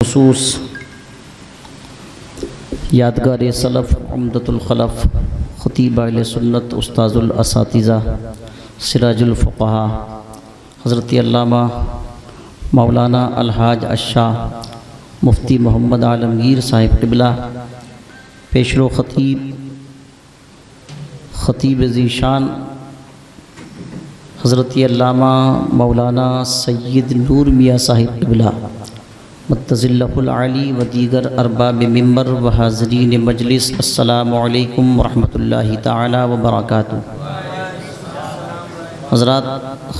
بالخصوص یادگار سلف عمدۃ الخلف خطیب اہل سنت استاذ الاساتذہ سراج الفقہا حضرت علامہ مولانا الحاج الشاہ مفتی محمد عالمگیر صاحب قبلہ پیشرو خطیب ذیشان حضرت علامہ مولانا سید نور میاں صاحب قبلہ متظلہ العالی و دیگر ارباب ممبر و حاضرین مجلس، السلام علیکم ورحمۃ اللہ تعالی وبرکاتہ۔ حضرات،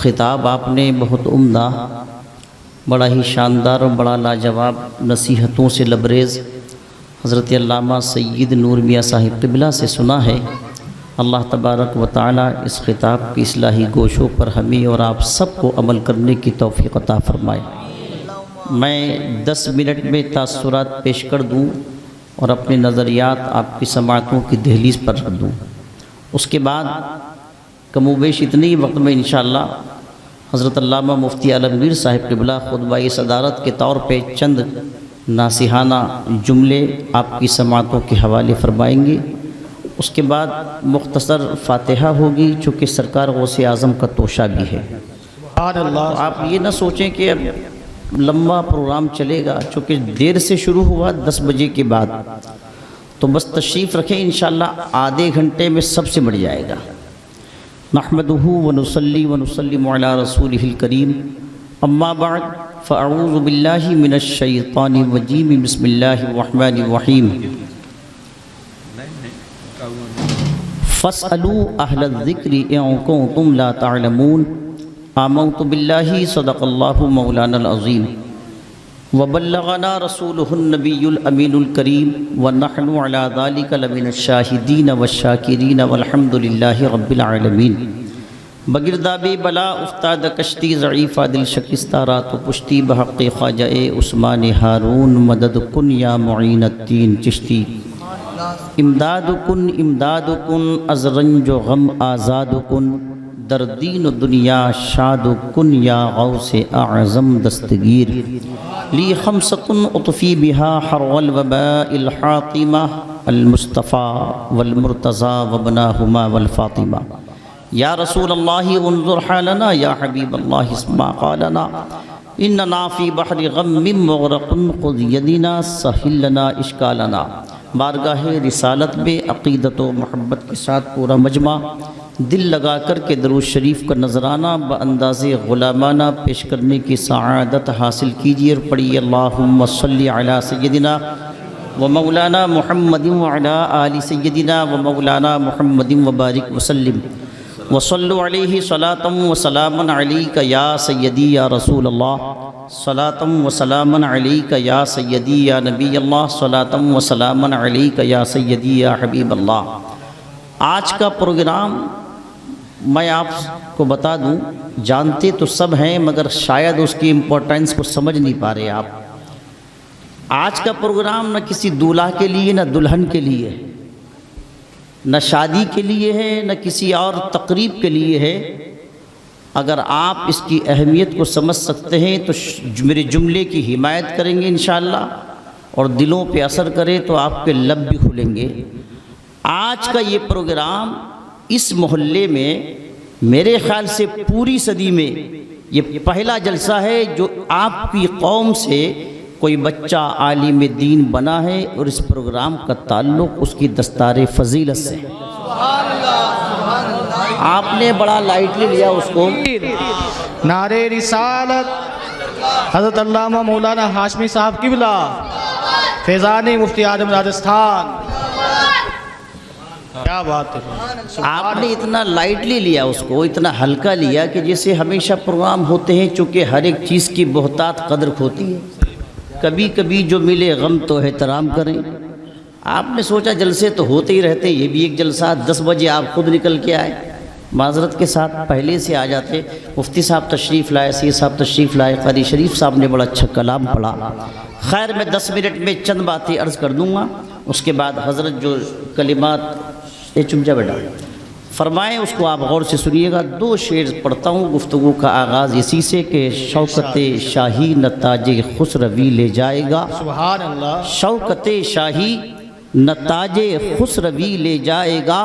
خطاب آپ نے بہت عمدہ، بڑا ہی شاندار اور بڑا لاجواب نصیحتوں سے لبریز حضرت علامہ سید نور میاں صاحب قبلہ سے سنا ہے۔ اللہ تبارک و تعالی اس خطاب کی اصلاحی گوشوں پر ہمیں اور آپ سب کو عمل کرنے کی توفیق عطا فرمائے۔ میں 10 منٹ میں تاثرات پیش کر دوں اور اپنے نظریات آپ کی سماعتوں کی دہلیز پر رکھ دوں۔ اس کے بعد کم و بیش اتنے ہی وقت میں انشاءاللہ حضرت علامہ مفتی عالمگیر صاحب قبلہ خطبہ صدارت کے طور پہ چند ناصحانہ جملے آپ کی سماعتوں کے حوالے فرمائیں گے۔ اس کے بعد مختصر فاتحہ ہوگی، چونکہ سرکار غوث اعظم کا توشہ بھی ہے۔ آپ یہ نہ سوچیں کہ اب لمبا پروگرام چلے گا، چونکہ دیر سے شروع ہوا 10 بجے کے بعد، تو بس تشریف رکھیں، انشاءاللہ آدھے گھنٹے میں سب سے بڑھ جائے گا۔ نحمدہ ونصلی ونسلم علی رسولہ الکریم، اما بعد فاعوذ باللہ من الشیطان الرجیم، بسم اللہ الرحمن الرحیم۔ فاسألوا اہل الذکر ان کنتم لا تعلمون، آمنت باللہ صدق اللہ مولانا العظیم وبلغنا رسولہ النبی الامین الکریم ونحن علی ذلک لمن الشاہدین والشاکرین والحمد للہ رب العالمین۔ بگرداب بلا افتاد کشتی ضعیفہ دل شکستہ رات و پشتی بحق خواجہ عثمان ہارون مدد کن یا معین الدین چشتی۔ امداد کن از رنج و غم آزاد کن، در دین و دنیا شاد کن یا غوث اعظم دستگیر۔ لی خمسۃ اطفی بہا حرو الوباء الحاطمہ، المصطفیٰ والمرتضیٰ وابناہما والفاطمہ۔ یا رسول اللہ انظر حالنا، یا حبیب اللہ اسمع قالنا، اننا فی بحر غم مغرق خذ یدنا سہل لنا اشکالنا۔ بارگاہ رسالت میں عقیدت و محبت کے ساتھ پورا مجمع دل لگا کر کے درود شریف کا نذرانہ بانداز غلامانہ پیش کرنے کی سعادت حاصل کیجیے اور پڑھیے اللہم صلی علی سیدنا و مولانا محمد وعلی آل سیدنا و مولانا محمد وبارک وسلم وصلوا علیہ صلاۃ و سلام علیک یا سیدی یا رسول اللہ، صلاۃ و سلام علیک یا سیدی یا نبی اللہ، صلاۃ و سلام علیک یا سیدی یا حبیب اللہ۔ آج کا پروگرام میں آپ کو بتا دوں، جانتے تو سب ہیں مگر شاید اس کی امپورٹنس کو سمجھ نہیں پا رہے آپ۔ آج کا پروگرام نہ کسی دولہا کے لیے نہ دلہن کے لیے، نہ شادی کے لیے ہے نہ کسی اور تقریب کے لیے ہے۔ اگر آپ اس کی اہمیت کو سمجھ سکتے ہیں تو میرے جملے کی حمایت کریں گے انشاءاللہ، اور دلوں پہ اثر کرے تو آپ کے لب بھی کھلیں گے۔ آج کا یہ پروگرام اس محلے میں میرے خیال سے پوری صدی میں یہ پہلا جلسہ ہے جو آپ کی قوم سے کوئی بچہ عالم دین بنا ہے، اور اس پروگرام کا تعلق اس کی دستار فضیلت سے۔ آپ نے بڑا لائٹلی لیا اس کو۔ نعرہ رسالت حضرت علامہ مولانا ہاشمی صاحب قبلہ فیضانی مفتی اعظم راجستھان۔ کیا بات ہے، آپ نے اتنا لائٹلی لیا اس کو، اتنا ہلکا لیا کہ جیسے ہمیشہ پروگرام ہوتے ہیں، چونکہ ہر ایک چیز کی بہتات قدر ہوتی ہے۔ کبھی کبھی جو ملے غم تو احترام کریں۔ آپ نے سوچا جلسے تو ہوتے ہی رہتے، یہ بھی ایک جلسہ، 10 بجے آپ خود نکل کے آئے، معذرت کے ساتھ پہلے سے آ جاتے۔ مفتی صاحب تشریف لائے، سید صاحب تشریف لائے، قاری شریف صاحب نے بڑا اچھا کلام پڑھا۔ خیر، میں 10 منٹ میں چند باتیں عرض کر دوں گا، اس کے بعد حضرت جو کلمات، چمچا بیٹا، فرمائیں، اس کو آپ غور سے سنیے گا۔ 2 شعر پڑھتا ہوں، گفتگو کا آغاز اسی سے کہ شوکت شاہی نہ تاج خسروی لے جائے گا۔ سبحان اللہ، شوکت شاہی نہ تاج خسروی لے جائے گا،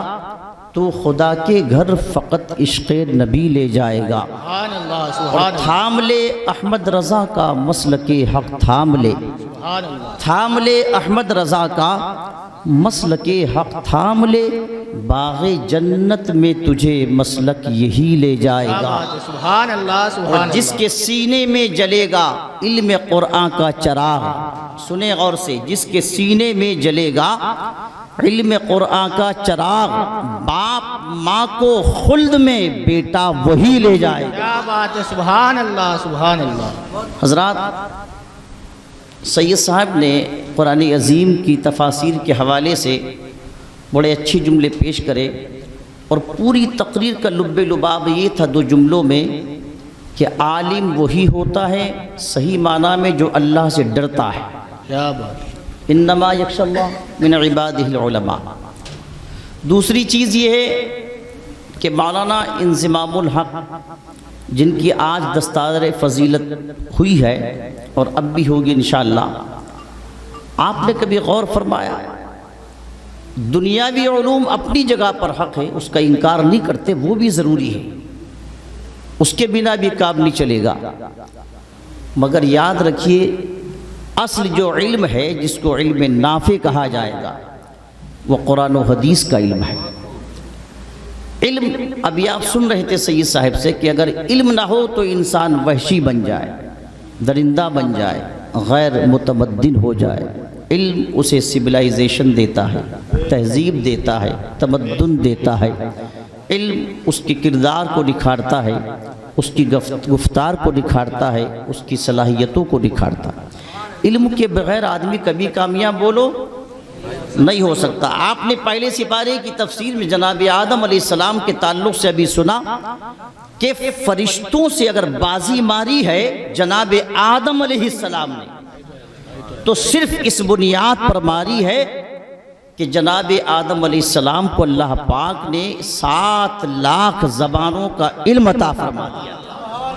تو خدا کے گھر فقط عشق نبی لے جائے گا۔ سبحان اللہ، اور سبحان اللہ، تھام لے احمد رضا کا مسلک حق، تھام لے، سبحان اللہ، تھام لے احمد رضا کا مسلک حق، تھام لے باغ جنت میں تجھے مسلک یہی لے جائے کیا گا۔ بات ہے، سبحان اللہ، سبحان اور جس اللہ، کے سینے میں جلے گا علم قرآن کا چراغ، سنیں غور سے، جس کے سینے میں جلے گا علم قرآن کا چراغ، باپ ماں کو خلد میں بیٹا وہی لے جائے گا۔ کیا بات ہے، سبحان اللہ، سبحان اللہ۔ حضرات، سید صاحب نے قرآن عظیم کی تفاسیر کے حوالے سے بڑے اچھے جملے پیش کرے، اور پوری تقریر کا لب لباب یہ تھا 2 جملوں میں کہ عالم وہی ہوتا ہے صحیح معنی میں جو اللہ سے ڈرتا ہے، کیا بات ہے، انما یخشی اللہ من عبادہ العلماء۔ دوسری چیز یہ ہے کہ مولانا انضمام الحق، جن کی آج دستار فضیلت ہوئی ہے اور اب بھی ہوگی انشاءاللہ، آپ نے کبھی غور فرمایا دنیاوی علوم اپنی جگہ پر حق ہے، اس کا انکار نہیں کرتے، وہ بھی ضروری ہے، اس کے بنا بھی کام نہیں چلے گا، مگر یاد رکھیے اصل جو علم ہے جس کو علم نافع کہا جائے گا وہ قرآن و حدیث کا علم ہے۔ علم، ابھی آپ سن رہے تھے سید صاحب سے کہ اگر علم نہ ہو تو انسان وحشی بن جائے، درندہ بن جائے، غیر متمدن ہو جائے۔ علم اسے سویلائزیشن دیتا ہے، تہذیب دیتا ہے، تمدن دیتا ہے۔ علم اس کے کردار کو نکھارتا ہے، اس کی گفتار کو نکھارتا ہے، اس کی صلاحیتوں کو نکھارتا ہے۔ علم کے بغیر آدمی کبھی کامیاب بولو نہیں ہو سکتا۔ آپ نے پہلے سپارے کی تفسیر میں جناب آدم علیہ السلام کے تعلق سے ابھی سنا کہ فرشتوں سے اگر بازی ماری ہے جناب آدم علیہ السلام نے تو صرف اس بنیاد پر ماری ہے کہ جناب آدم علیہ السلام کو اللہ پاک نے 7 لاکھ زبانوں کا علم عطا فرما دیا۔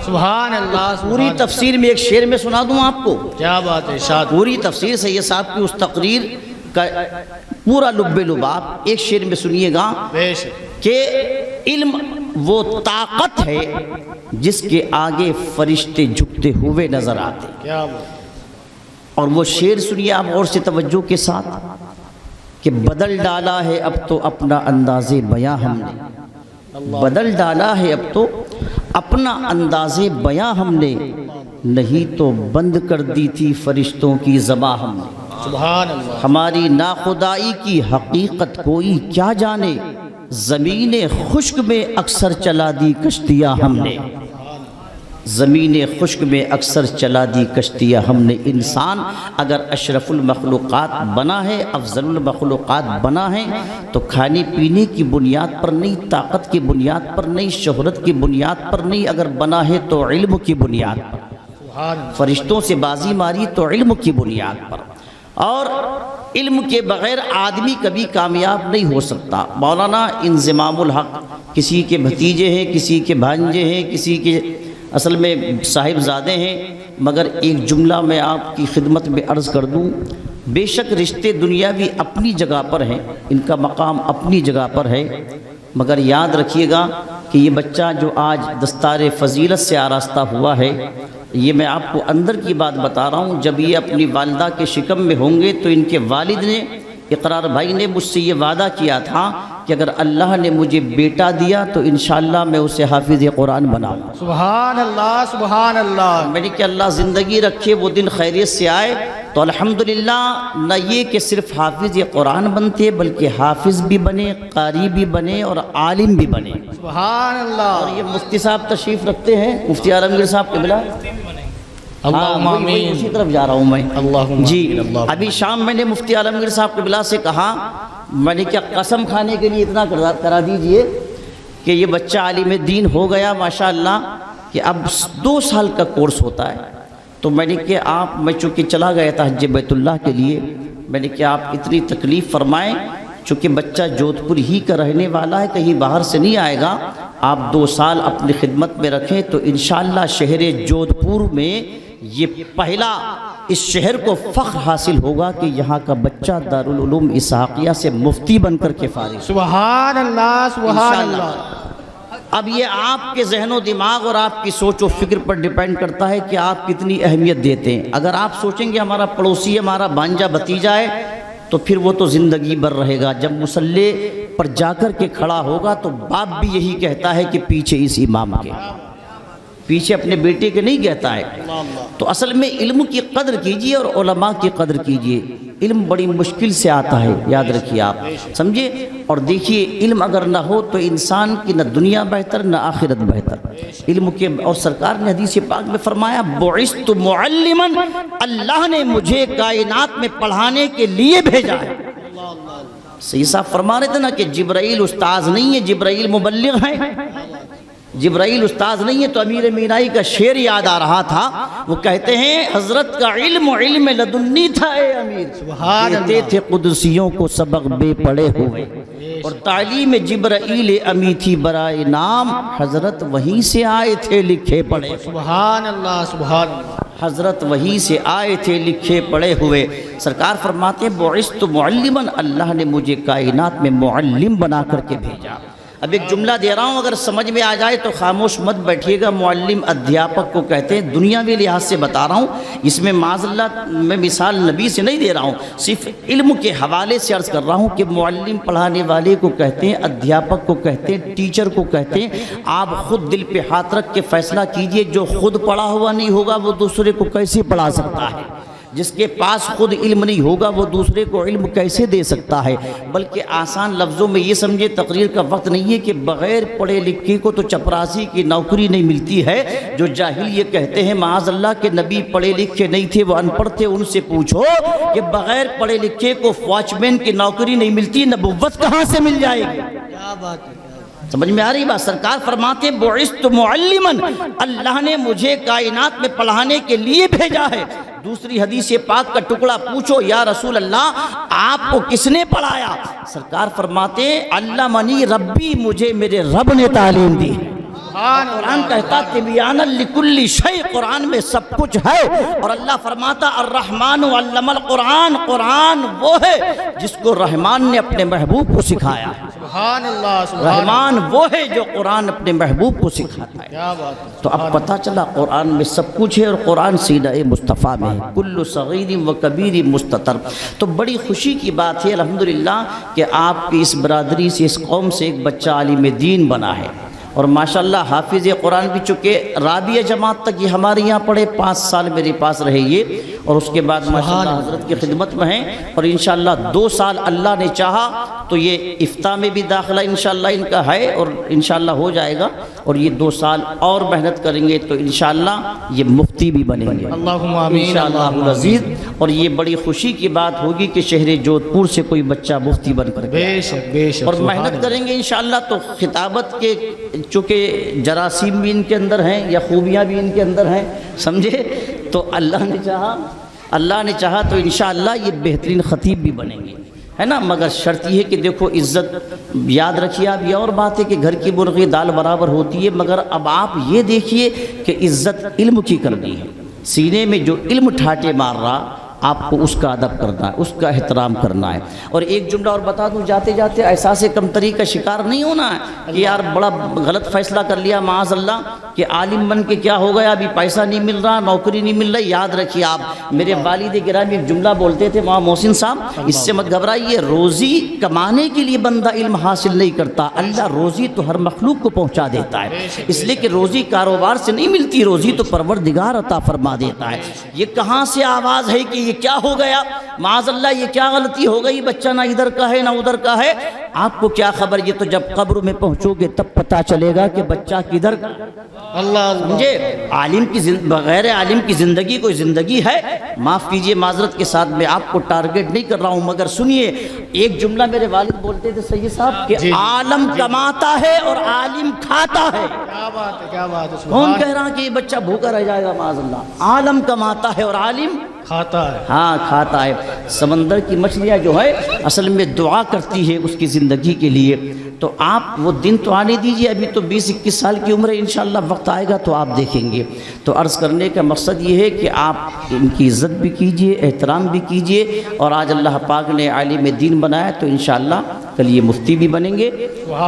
سبحان اللہ، پوری تفسیر میں ایک شعر میں سنا دوں آپ کو، کیا بات ہے، ارشاد، پوری تفسیر سید صاحب کی اس تقریر کا پورا لب لباب ایک شعر میں سنیے گا بے شک، کہ علم وہ طاقت ہے جس کے آگے فرشتے جھکتے ہوئے نظر آتے۔ کیا بات، اور وہ شعر سنیے آپ غور سے توجہ کے ساتھ کہ بدل ڈالا ہے اب تو اپنا انداز بیاں ہم نے، بدل ڈالا ہے اب تو اپنا انداز بیاں ہم نے، نہیں تو بند کر دی تھی فرشتوں کی زباں ہم نے۔ سبحان اللہ، ہماری ناخدائی کی حقیقت کوئی کیا جانے، زمین خشک میں اکثر چلا دی کشتیاں ہم نے، زمین خشک میں اکثر چلا دی کشتیاں ہم نے۔ انسان اگر اشرف المخلوقات بنا ہے، افضل المخلوقات بنا ہے، تو کھانے پینے کی بنیاد پر نہیں، طاقت کی بنیاد پر نہیں، شہرت کی بنیاد پر نہیں، اگر بنا ہے تو علم کی بنیاد پر۔ سبحان اللہ، فرشتوں سے بازی ماری تو علم کی بنیاد پر، اور علم کے بغیر آدمی کبھی کامیاب نہیں ہو سکتا۔ مولانا انضمام الحق کسی کے بھتیجے ہیں، کسی کے بھانجے ہیں، کسی کے اصل میں صاحبزادے ہیں، مگر ایک جملہ میں آپ کی خدمت میں عرض کر دوں، بے شک رشتے دنیاوی اپنی جگہ پر ہیں، ان کا مقام اپنی جگہ پر ہے، مگر یاد رکھیے گا کہ یہ بچہ جو آج دستار فضیلت سے آراستہ ہوا ہے، یہ میں آپ کو اندر کی بات بتا رہا ہوں، جب یہ اپنی والدہ کے شکم میں ہوں گے تو ان کے والد نے، اقرار بھائی نے مجھ سے یہ وعدہ کیا تھا کہ اگر اللہ نے مجھے بیٹا دیا تو انشاءاللہ میں اسے حافظ قرآن بناؤں گا۔ سبحان اللہ، سبحان اللہ، میں نے کہ اللہ زندگی رکھے وہ دن خیریت سے آئے تو الحمدللہ نہ یہ کہ صرف حافظ قرآن بنتے بلکہ حافظ بھی بنے، قاری بھی بنے اور عالم بھی بنے۔ سبحان اللہ، اور یہ مفتی صاحب تشریف رکھتے ہیں، مفتی عالمگیر صاحب قبلہ، اللہم آمین، اسی طرف جا رہا ہوں میں۔ اللہم جی آمین، اللہم ابھی شام میں نے مفتی عالمگیر صاحب قبلہ سے کہا، میں نے کیا قسم کھانے کے لیے اتنا کرا دیجئے کہ یہ بچہ عالم دین ہو گیا ماشاءاللہ، کہ اب 2 سال کا کورس ہوتا ہے۔ تو میں نے کہ میں چونکہ چلا گیا تھا حج بیت اللہ کے لیے، میں نے کہ آپ اتنی تکلیف فرمائیں، چونکہ بچہ جودھپور ہی کا رہنے والا ہے، کہیں باہر سے نہیں آئے گا، آپ 2 سال اپنی خدمت میں رکھیں تو انشاءاللہ شہر جودھپور میں یہ پہلا اس شہر کو فخر حاصل ہوگا کہ یہاں کا بچہ دارالعلوم اسحاقیہ سے مفتی بن کر کے فارغ. سبحان اللہ سبحان اللہ. اب یہ آپ کے ذہن و دماغ اور آپ کی سوچ و فکر پر ڈیپینڈ کرتا ہے کہ آپ کتنی اہمیت دیتے ہیں. اگر آپ سوچیں گے ہمارا پڑوسی ہمارا بھانجا بھتیجا ہے تو پھر وہ تو زندگی بھر رہے گا. جب مصلی پر جا کر کے کھڑا ہوگا تو باپ بھی یہی کہتا ہے کہ پیچھے اس امام کے، پیچھے اپنے بیٹے کے نہیں کہتا ہے. تو اصل میں علم کی قدر کیجئے اور علماء کی قدر کیجئے. علم بڑی مشکل سے آتا ہے، یاد رکھیے آپ، سمجھے. اور دیکھیے علم اگر نہ ہو تو انسان کی نہ دنیا بہتر نہ آخرت بہتر. علم کے اور سرکار نے حدیث پاک میں فرمایا بعثت معلما، اللہ نے مجھے کائنات میں پڑھانے کے لیے بھیجا ہے. سید صاحب فرما رہے تھے نا کہ جبرائیل استاذ نہیں ہے، جبرائیل مبلغ ہے. جبرائیل استاذ نہیں ہے. تو امیر مینائی کا شعر یاد آ رہا تھا، وہ کہتے ہیں حضرت کا علم علم لدنی تھا اے امیر، دیتے تھے قدسیوں کو سبق بے پڑھے ہوئے، اور تعلیم جبرائیل امی تھی برائے نام، حضرت وہیں سے آئے تھے لکھے پڑھے. سبحان اللہ سبحان اللہ. حضرت وہیں سے آئے تھے لکھے پڑھے ہوئے. سرکار فرماتے ہیں بعثت معلما، اللہ نے مجھے کائنات میں معلم بنا کر کے بھیجا. اب ایک جملہ دے رہا ہوں، اگر سمجھ میں آ جائے تو خاموش مت بیٹھیے گا. معلم ادھیاپک کو کہتے ہیں. دنیاوی لحاظ سے بتا رہا ہوں، اس میں معاذ اللہ میں مثال نبی سے نہیں دے رہا ہوں، صرف علم کے حوالے سے عرض کر رہا ہوں کہ معلم پڑھانے والے کو کہتے ہیں، ادھیاپک کو کہتے ہیں، ٹیچر کو کہتے ہیں. آپ خود دل پہ ہاتھ رکھ کے فیصلہ کیجئے، جو خود پڑھا ہوا نہیں ہوگا وہ دوسرے کو کیسے پڑھا سکتا ہے؟ جس کے پاس خود علم نہیں ہوگا وہ دوسرے کو علم کیسے دے سکتا ہے؟ بلکہ آسان لفظوں میں یہ سمجھے، تقریر کا وقت نہیں ہے، کہ بغیر پڑھے لکھے کو تو چپراسی کی نوکری نہیں ملتی ہے. جو جاہل یہ کہتے ہیں معاذ اللہ کہ نبی پڑھے لکھے نہیں تھے، وہ ان پڑھ تھے، ان سے پوچھو کہ بغیر پڑھے لکھے کو واچ مین کی نوکری نہیں ملتی، نبوت کہاں سے مل جائے گی؟ کیا بات ہے. سمجھ میں آ رہی بات؟ سرکار فرماتے بعثت معلما، اللہ نے مجھے کائنات میں پڑھانے کے لیے بھیجا ہے. دوسری حدیث پاک کا ٹکڑا پوچھو یا رسول اللہ آپ کو کس نے پڑھایا؟ سرکار فرماتے علمنی ربی، مجھے میرے رب نے تعلیم دی. قرآن کہتا تبیانا لکل شیء، قرآن میں سب کچھ ہے. اور اللہ فرماتا الرحمن علم القرآن، قرآن وہ ہے جس کو رحمان نے اپنے محبوب کو سکھایا. سبحان اللہ سبحان رحمان وہ ہے جو قرآن اپنے محبوب کو سکھاتا ہے. کیا بات ہے. تو اب پتہ چلا قرآن میں سب کچھ ہے، اور قرآن سینہ مصطفیٰ میں ہے، کل صغیر و کبیر مستتر. تو بڑی خوشی کی بات ہے الحمدللہ کہ آپ کی اس برادری سے، اس قوم سے ایک بچہ عالم دین بنا ہے. اور ماشاءاللہ حافظ قرآن بھی، چونکہ رابعہ جماعت تک یہ ہمارے یہاں پڑھے، 5 سال میرے پاس رہے یہ، اور اس کے بعد ماشاءاللہ حضرت کی خدمت میں ہیں. اور انشاءاللہ 2 سال اللہ نے چاہا تو یہ افتاء میں بھی داخلہ انشاءاللہ ان کا ہے، اور انشاءاللہ ہو جائے گا. اور یہ 2 سال اور محنت کریں گے تو انشاءاللہ یہ مفتی بھی بنیں گے اللہم آمین انشاءاللہ العزیز. اور یہ بڑی خوشی کی بات ہوگی کہ شہر جودھپور سے کوئی بچہ مفتی بن کر بے شک بے شک. اور محنت کریں گے انشاءاللہ. تو خطابت کے چونکہ جراثیم بھی ان کے اندر ہیں یا خوبیاں بھی ان کے اندر ہیں، سمجھے، تو اللہ نے چاہا تو انشاءاللہ یہ بہترین خطیب بھی بنیں گے، ہے نا. مگر شرط یہ ہے کہ دیکھو عزت یاد رکھیے آپ. یہ اور بات ہے کہ گھر کی مرغی دال برابر ہوتی ہے، مگر اب آپ یہ دیکھیے کہ عزت علم کی کرنی ہے. سینے میں جو علم ٹھاٹے مار رہا آپ کو اس کا ادب کرنا ہے، اس کا احترام کرنا ہے. اور ایک جملہ اور بتا دوں جاتے جاتے، احساس کمتری کا شکار نہیں ہونا ہے کہ یار بڑا غلط فیصلہ کر لیا معاذ اللہ کہ عالم بن کے کیا ہو گیا، ابھی پیسہ نہیں مل رہا، نوکری نہیں مل رہی. یاد رکھیے آپ، میرے والد گرامی ایک جملہ بولتے تھے وہاں محسن صاحب، اس سے مت گھبرائیے، روزی کمانے کے لیے بندہ علم حاصل نہیں کرتا، اللہ روزی تو ہر مخلوق کو پہنچا دیتا ہے. اس لیے کہ روزی کاروبار سے نہیں ملتی، روزی تو پروردگار عطا فرما دیتا ہے. یہ کہاں سے آواز ہے کہ یہ کیا ہو گیا، معاذ اللہ یہ کیا غلطی ہو گئی، بچہ نہ ادھر کا ہے نہ ادھر کا ہے، آپ کو کیا خبر؟ یہ تو جب قبر میں پہنچو گے تب پتا چلے گا کہ بچہ کدھر کا. اللہ سمجھے، عالم کی بغیر عالم کی زندگی کوئی زندگی ہے؟ معاف کیجئے معذرت کے ساتھ میں آپ کو ٹارگٹ نہیں کر رہا ہوں، مگر سنیے ایک جملہ میرے والد بولتے تھے سید صاحب کہ عالم کماتا ہے اور عالم کھاتا ہے. کیا بات ہے کیا بات ہے. کون کہہ رہا کہ یہ بچہ بھوکا رہ جائے گا؟ معاذ اللہ. عالم کماتا ہے اور عالم کھاتا ہے. ہاں کھاتا ہے. سمندر کی مچھلیاں جو ہے اصل میں دعا کرتی ہے اس کی زندگی کے لیے. تو آپ وہ دن تو آنے دیجئے, ابھی تو 20-21 سال کی عمر ہے, انشاءاللہ وقت آئے گا تو آپ دیکھیں گے. تو عرض کرنے کا مقصد یہ ہے کہ آپ ان کی عزت بھی کیجئے, احترام بھی کیجئے, اور آج اللہ پاک نے عالم دین بنایا تو انشاءاللہ کل یہ مفتی بھی بنیں گے.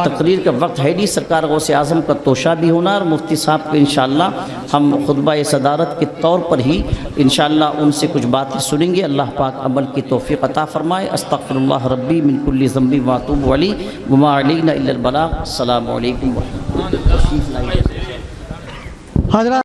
تقریر کا وقت ہے نہیں, سرکار غوث اعظم کا توشہ بھی ہونا, اور مفتی صاحب کو انشاءاللہ ہم خطبہ صدارت کے طور پر ہی انشاءاللہ ان سے کچھ باتیں سنیں گے. اللہ پاک عمل کی توفیق عطا فرمائے. استغفر اللہ ربی من کل ذنب واتوب علیہ وما علینا الا البلاغ. السلام علیکم ورحمۃ اللہ. حضرات